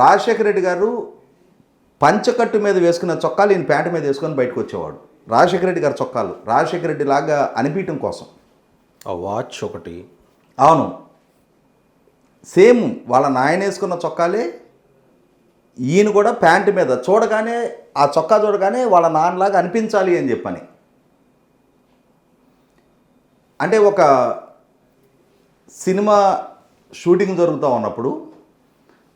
రాజశేఖర రెడ్డి గారు పంచకట్టు మీద వేసుకున్న చొక్కాలు ఈయన ప్యాంటు మీద వేసుకొని బయటకు వచ్చేవాడు. రాజశేఖర రెడ్డి గారి చొక్కాలు రాజశేఖర రెడ్డి లాగా అనిపించడం కోసం. ఆ వాచ్ ఒకటి. అవును, సేమ్ వాళ్ళ నాయన వేసుకున్న చొక్కాలే ఈయన కూడా ప్యాంటు మీద చూడగానే, ఆ చొక్కా చూడగానే వాళ్ళ నాన్నలాగా అనిపించాలి అని చెప్పని. అంటే ఒక సినిమా షూటింగ్ జరుగుతూ ఉన్నప్పుడు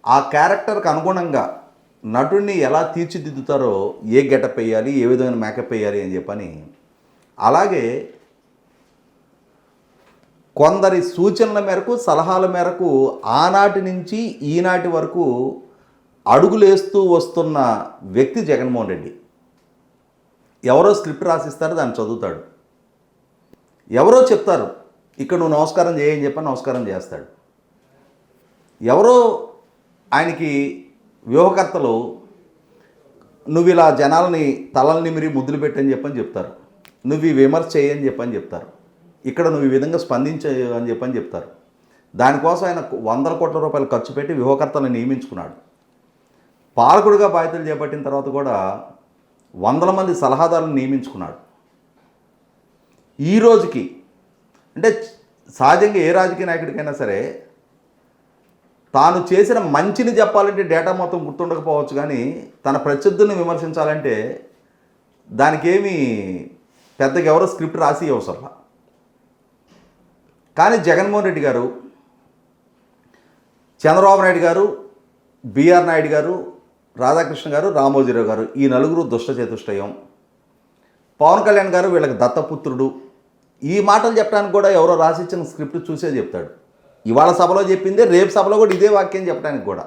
ఆ క్యారెక్టర్కి అనుగుణంగా నటుడిని ఎలా తీర్చిదిద్దుతారో, ఏ గెటప్ వేయాలి, ఏ విధమైన మేకప్ వేయాలి అని చెప్పని, అలాగే కొందరి సూచనల మేరకు, సలహాల మేరకు ఆనాటి నుంచి ఈనాటి వరకు అడుగులేస్తూ వస్తున్న వ్యక్తి జగన్మోహన్ రెడ్డి. ఎవరో స్క్రిప్ట్ రాసిస్తారు, దాన్ని చదువుతాడు. ఎవరో చెప్తారు ఇక్కడ నువ్వు నమస్కారం చేయని చెప్పని నమస్కారం చేస్తాడు. ఎవరో ఆయనకి వ్యూహకర్తలు నువ్వు ఇలా జనాలని తలల్ని నిమిరి ముద్దులు పెట్టని చెప్పని చెప్తారు, నువ్వు ఈ విమర్శ చేయని చెప్పని చెప్తారు, ఇక్కడ నువ్వు ఈ విధంగా స్పందించే అని చెప్పని చెప్తారు. దానికోసం ఆయన వందల కోట్ల రూపాయలు ఖర్చు పెట్టి వ్యూహకర్తలను నియమించుకున్నాడు. పాలకుడిగా బాధ్యతలు చేపట్టిన తర్వాత కూడా వందల మంది సలహాదారులను నియమించుకున్నాడు. ఈ రోజుకి అంటే సహజంగా ఏ రాజకీయ నాయకుడికైనా సరే తాను చేసిన మంచిని చెప్పాలంటే డేటా మొత్తం గుర్తుండకపోవచ్చు, కానీ తన ప్రత్యర్థుల్ని విమర్శించాలంటే దానికేమీ పెద్దగా ఎవరో స్క్రిప్ట్ రాసి అవసరం. కానీ జగన్మోహన్ రెడ్డి గారు, చంద్రబాబు నాయుడు గారు, బిఆర్ నాయుడు గారు, రాధాకృష్ణ గారు, రామోజీరావు గారు, ఈ నలుగురు దుష్ట చతుష్టయం. పవన్ కళ్యాణ్ గారు వీళ్ళకి దత్తపుత్రుడు. ఈ మాటలు చెప్పడానికి కూడా ఎవరో రాసిచ్చిన స్క్రిప్ట్ చూసే చెప్తాడు. ఇవాళ సభలో చెప్పిందే రేపు సభలో కూడా ఇదే వాక్యం చెప్పడానికి కూడా.